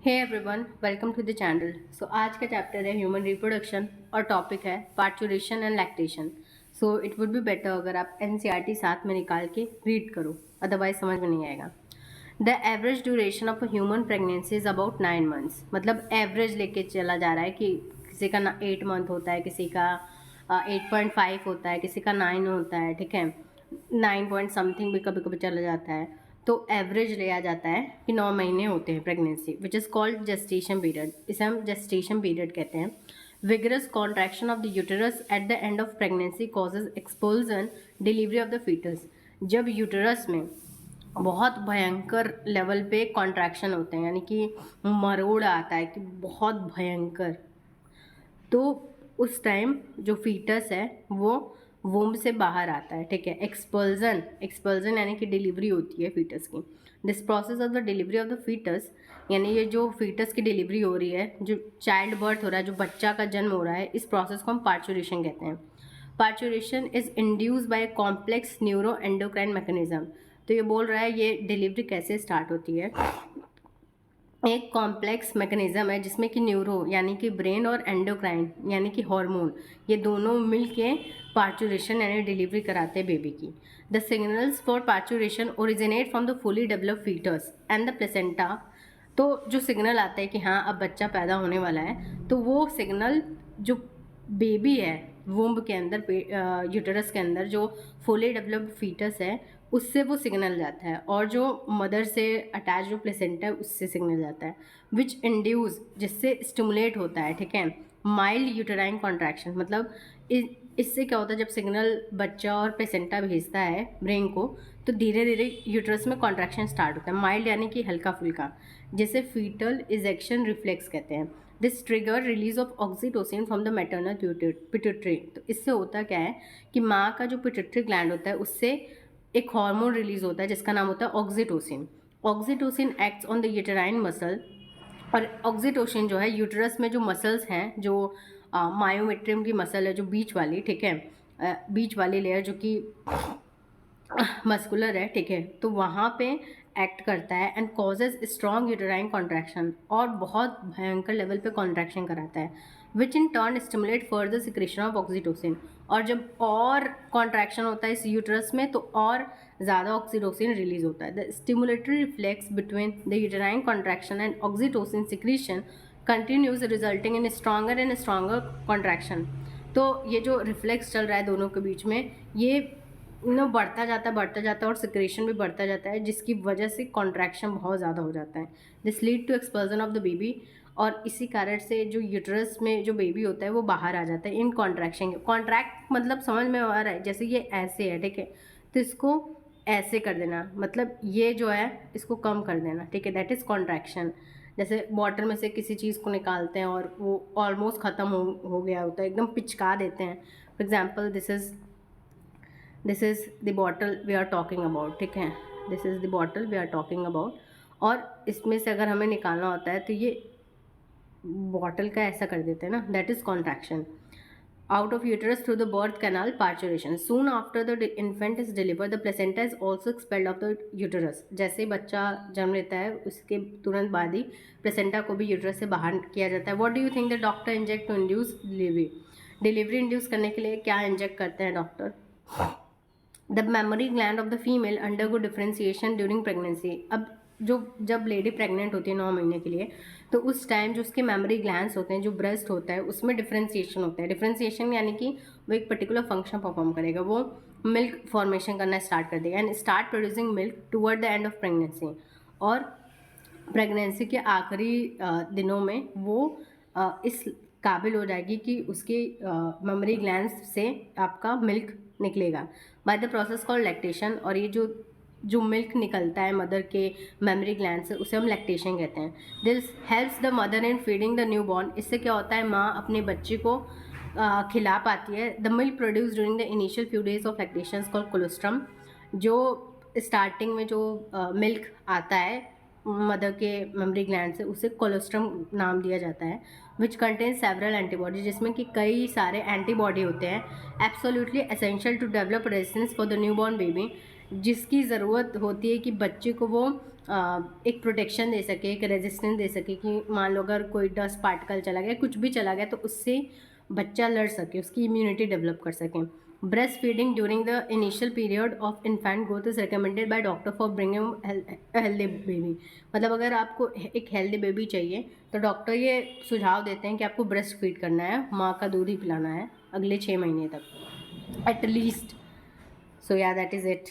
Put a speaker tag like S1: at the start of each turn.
S1: Hey everyone, welcome to the channel. So आज का chapter है ह्यूमन रिप्रोडक्शन और टॉपिक है parturition and lactation. So it would be better अगर आप एनसीईआरटी साथ में निकाल के रीड करो, अदरवाइज समझ में नहीं आएगा। The average duration of a human pregnancy is about 9 months. मतलब एवरेज लेके चला जा रहा है कि किसी का ना 8 मंथ होता है, किसी का 8.5 होता है, किसी का 9 होता है, ठीक है, 9 पॉइंट समथिंग भी कभी कभी चला जाता है। तो एवरेज लिया जाता है कि 9 महीने होते हैं pregnancy, which is called gestation period. इसे हम जेस्टेशन पीरियड कहते हैं। Vigorous contraction of the uterus at the end of pregnancy causes expulsion delivery of the foetus. जब यूटेरस में बहुत भयंकर लेवल पे कॉन्ट्रैक्शन होते हैं, यानी कि मरोड़ आता है कि बहुत भयंकर, तो उस टाइम जो फीटस है वो वोम्ब से बाहर आता है, ठीक है। एक्सपल्जन, एक्सपल्जन यानी कि डिलीवरी होती है फीटस की। This process of the delivery of the foetus, यानी ये जो फीटस की डिलीवरी हो रही है, जो चाइल्ड बर्थ हो रहा है, जो बच्चा का जन्म हो रहा है, इस प्रोसेस को हम पार्चुरेशन कहते हैं। Parturition is induce by complex neuro endocrine mechanism. तो ये बोल रहा है ये डिलीवरी कैसे स्टार्ट होती है। एक कॉम्प्लेक्स मैकेनिज्म है जिसमें कि न्यूरो यानी कि ब्रेन और एंडोक्राइन यानी कि हार्मोन, ये दोनों मिलके पार्चुरेशन यानी डिलीवरी कराते हैं बेबी की। The signals for parturition originate from the fully developed foetus and the placenta. तो जो सिग्नल आता है कि हाँ अब बच्चा पैदा होने वाला है, तो वो सिग्नल जो बेबी है वुम्ब के अंदर, यूटरस के अंदर जो फुली डेवलप्ड फीटस है, उससे वो सिग्नल जाता है, और जो मदर से अटैच जो प्लेसेंटा है उससे सिग्नल जाता है, विच इंड्यूस, जिससे स्टिमुलेट होता है, ठीक है, माइल्ड यूटेराइन कॉन्ट्रैक्शन। मतलब इससे क्या होता है, जब सिग्नल बच्चा और प्लेसेंटा भेजता है ब्रेन को, तो धीरे धीरे यूटरस में कॉन्ट्रैक्शन स्टार्ट होता है। माइल्ड यानी कि हल्का फुल्का, जिसे फीटल इजेक्शन रिफ्लेक्स कहते हैं। This trigger release of oxytocin from the maternal pituitary. तो इससे होता क्या है कि माँ का जो पिट्यूटरी ग्लैंड होता है उससे एक हार्मोन रिलीज होता है जिसका नाम होता है oxytocin. Oxytocin acts on the uterine muscle, और ऑक्सीटोसिन जो है यूटरस में जो मसल्स हैं, जो मायोमेट्रियम की मसल है जो बीच वाली, ठीक है, बीच वाली लेयर जो कि मस्कुलर है, ठीक है, तो वहाँ पे एक्ट करता है and causes strong uterine contraction, और बहुत भयंकर लेवल पे कॉन्ट्रैक्शन कराता है, which in turn stimulate further secretion of oxytocin. और जब और कॉन्ट्रैक्शन होता है इस यूटरस में, तो और ज़्यादा ऑक्सीटोसिन रिलीज होता है। The stimulatory reflex between the uterine contraction and oxytocin secretion continues, resulting in stronger and stronger contraction. तो ये जो रिफ्लेक्स चल रहा है दोनों के बीच में, ये बढ़ता जाता है और सिक्रेशन भी बढ़ता जाता है, जिसकी वजह से कॉन्ट्रैक्शन बहुत ज़्यादा हो जाता है। This lead to expulsion of the baby, और इसी कारण से जो यूटरस में जो बेबी होता है वो बाहर आ जाता है इन कॉन्ट्रैक्शन। कॉन्ट्रैक्ट मतलब समझ में आ रहा है, जैसे ये ऐसे है, ठीक है, तो इसको ऐसे कर देना, मतलब ये जो है इसको कम कर देना, ठीक है, दैट इज़ कॉन्ट्रैक्शन। जैसे बॉटल में से किसी चीज़ को निकालते हैं और वो ऑलमोस्ट ख़त्म हो गया होता है, एकदम पिचका देते हैं। For example this is the bottle we are talking about, ठीक है, this is the bottle we are talking about. और इसमें से अगर हमें निकालना होता है तो ये बॉटल का ऐसा कर देते हैं ना, that is contraction. Out of uterus through the birth canal, parturition. Soon after the infant is deliver the placenta is also expelled of the uterus. जैसे बच्चा जन्म लेता है उसके तुरंत बाद ही प्लेसेंटा को भी यूटरस से बाहर किया जाता है। What do you think the doctor inject to induce delivery? Delivery induce करने के लिए क्या इंजेक्ट करते हैं doctor? The mammary gland of the female undergo differentiation during pregnancy. अब जो जब लेडी प्रेग्नेंट होती है 9 महीने के लिए, तो उस टाइम जो उसके मेमोरी ग्लैंड्स होते हैं, जो ब्रेस्ट होता है, उसमें डिफ्रेंसिएशन होता है। डिफ्रेंसिएशन यानी कि वो एक पर्टिकुलर फंक्शन परफॉर्म करेगा, वो मिल्क फॉर्मेशन करना स्टार्ट कर देगा and start producing milk toward the end of pregnancy. और प्रेगनेंसी के आखिरी दिनों में वो इस काबिल हो जाएगी कि उसके मेमोरी ग्लैंड्स से आपका मिल्क निकलेगा by the process called lactation. और ये जो जो मिल्क निकलता है मदर के मेमोरी ग्लैंड से, उसे हम लैक्टेशन कहते हैं। This helps the mother in feeding the new born. इससे क्या होता है, माँ अपने बच्चे को खिला पाती है। The milk produce during the initial few days of lactation called colostrum. जो स्टार्टिंग में जो मिल्क आता है मदर के मेमोरी ग्लैंड से, उसे कोलोस्ट्रम नाम दिया जाता है, विच कंटेन सेवरल एंटीबॉडी, जिसमें कि कई सारे एंटीबॉडी होते हैं, absolutely essential to develop resistance for the new born baby, जिसकी ज़रूरत होती है कि बच्चे को वो एक प्रोटेक्शन दे सके, एक रेजिस्टेंस दे सके कि मान लो अगर कोई डस्ट पार्टिकल चला गया, कुछ भी चला गया, तो उससे बच्चा लड़ सके, उसकी इम्यूनिटी डेवलप कर सके। Breast feeding during the initial period of infant growth is recommended by doctor for bringing healthy baby. मतलब अगर आपको एक हेल्दी बेबी चाहिए तो डॉक्टर ये सुझाव देते हैं कि आपको ब्रेस्ट फीड करना है, माँ का दूध ही पिलाना है अगले 6 महीने तक एट लीस्ट। सो या दैट इज़ इट।